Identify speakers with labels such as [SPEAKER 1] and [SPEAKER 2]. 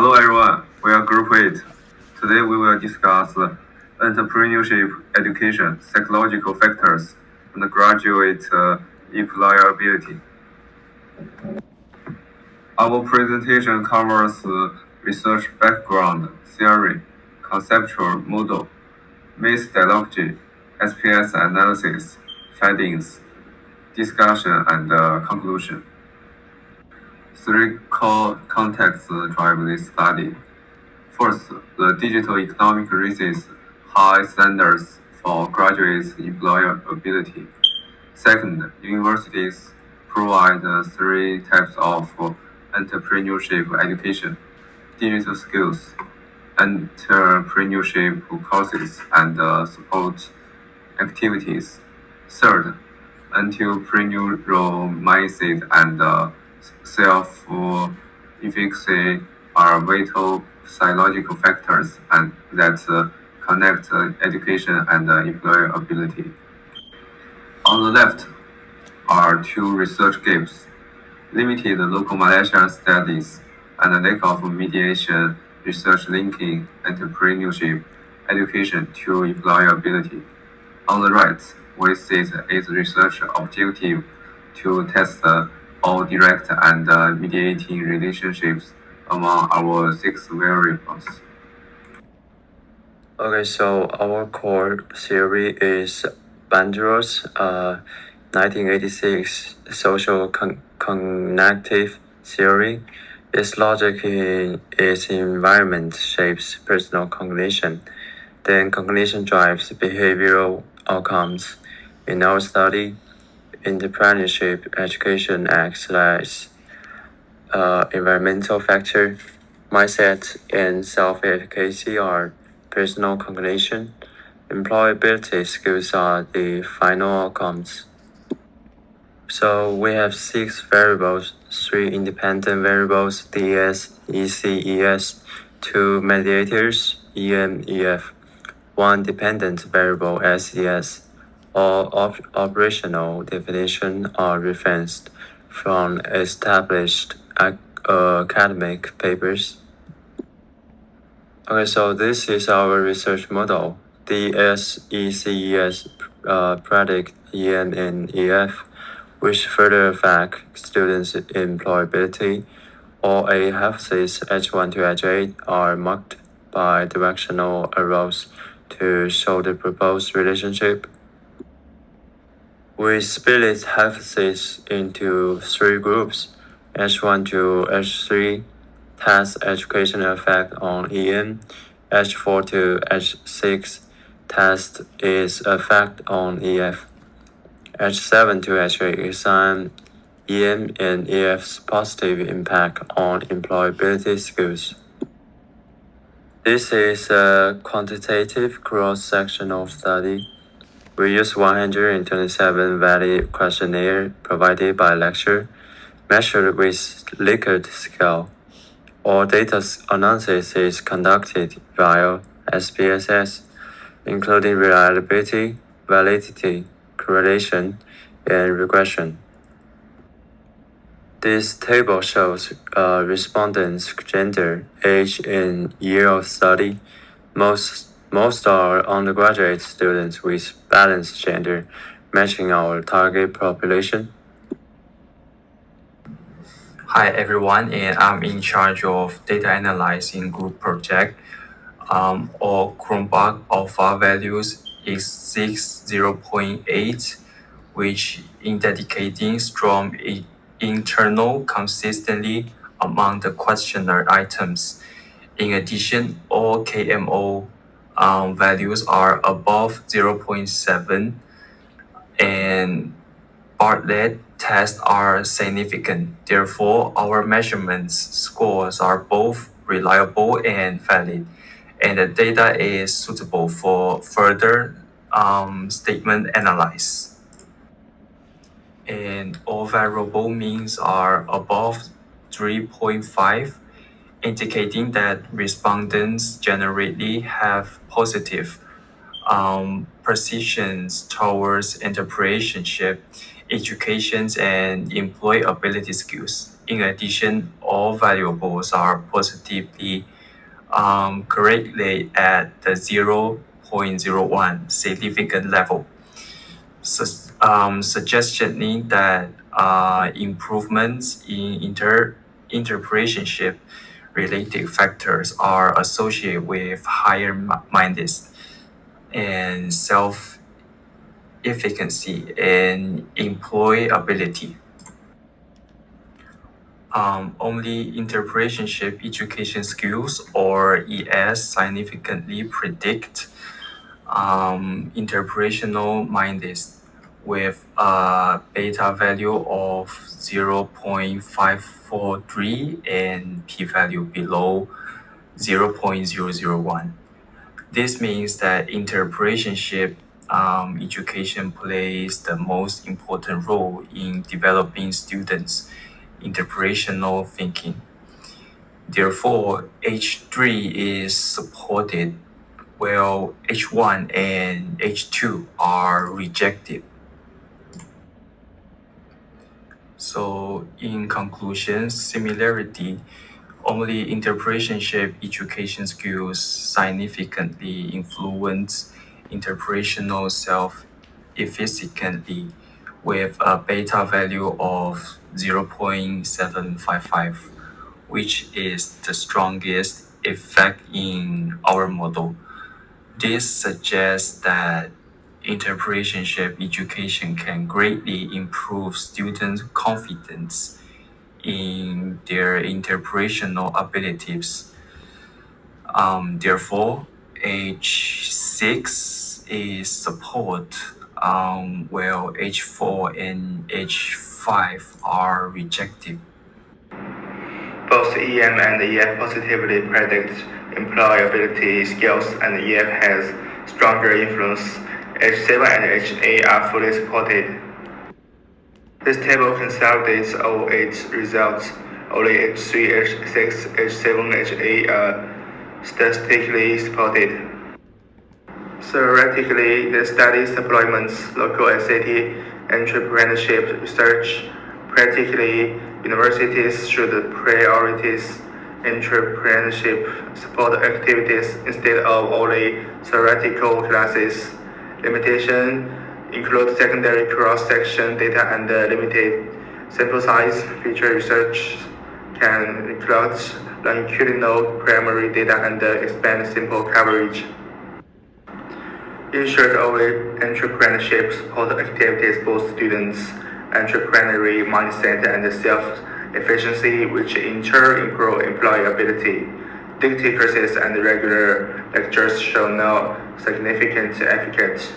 [SPEAKER 1] Hello everyone, we are Group 8. Today we will discuss entrepreneurship education, psychological factors, and graduate employability. Our presentation covers research background, theory, conceptual model, methodology, SPS analysis, findings, discussion, and conclusion. Three core contexts drive this study. First, the digital economic raises high standards for graduates' employability. Second, universities provide three types of entrepreneurship education: digital skills, entrepreneurship courses, and support activities. Third, entrepreneurial mindset and self-efficacy are vital psychological factors and that connect education and employability. On the left are two research gaps: limited local Malaysian studies and a lack of mediation research linking entrepreneurship education to employability. On the right, we set its research objective to test all direct and mediating relationships among our 6 variables.
[SPEAKER 2] Okay, so our core theory is Banderas' 1986 social cognitive theory. Its logic in its environment shapes personal cognition. Then cognition drives behavioral outcomes. In our study, entrepreneurship education acts as environmental factor. Mindset and self-efficacy are personal cognition. Employability skills are the final outcomes. So we have 6 variables, 3 independent variables, DS, EC, ES, 2 mediators, EM, EF, 1 dependent variable, SES. All operational definitions are referenced from established academic papers. Okay, so this is our research model. DS, ECES predict EN and EF, which further affect students' employability. All A hypotheses H1 to H8 are marked by directional arrows to show the proposed relationship. We split hypotheses into 3 groups. H1 to H3 test educational effect on EM. H4 to H6 test its effect on EF. H7 to H8 examine EM and EF's positive impact on employability skills. This is a quantitative cross-sectional study. We use 127 valid questionnaire provided by lecturer, measured with Likert scale. All data analysis is conducted via SPSS, including reliability, validity, correlation, and regression. This table shows respondents' gender, age, and year of study. Most are undergraduate students with balanced gender, matching our target population.
[SPEAKER 3] Hi everyone, and I'm in charge of data analyzing group project. Our Chromebook alpha values is 0.8, which indicating strong internal consistency among the questionnaire items. In addition, all KMO values are above 0.7, and Bartlett tests are significant. Therefore, our measurements scores are both reliable and valid, and the data is suitable for further statement analysis. And all variable means are above 3.5, indicating that respondents generally have positive perceptions towards entrepreneurship, education and employability skills. In addition, all variables are positively correlated at the 0.01 significant level, suggesting that improvements in entrepreneurship related factors are associated with higher mindedness and self-efficacy and employability. Only entrepreneurship education skills or ES significantly predict interpersonal mindedness with a beta value of 0.543 and p-value below 0.001. This means that entrepreneurship education plays the most important role in developing students' interpersonal thinking. Therefore, H3 is supported while H1 and H2 are rejected. So, in conclusion, similarity, only entrepreneurship education skills significantly influence interpersonal self-efficacy with a beta value of 0.755, which is the strongest effect in our model. This suggests that entrepreneurship education can greatly improve students' confidence in their interpersonal abilities. Therefore, H6 is support, while H4 and H5 are rejected.
[SPEAKER 4] Both EM and EF positively predict employability skills, and EF has stronger influence. H7 and H8 are fully supported. This table consolidates all 8 results. Only H3, H6, H7, H8 are statistically supported. Theoretically, the study supplements local SAT entrepreneurship research. Practically, universities should prioritize entrepreneurship support activities instead of only theoretical classes. Limitation include secondary cross-section data and limited sample size. Future research can include longitudinal primary data and expand sample coverage. In short, only entrepreneurship support activities boost students' entrepreneurial mindset and self-efficiency, which in turn improve employability. Dictate courses and regular lectures show no significant effect.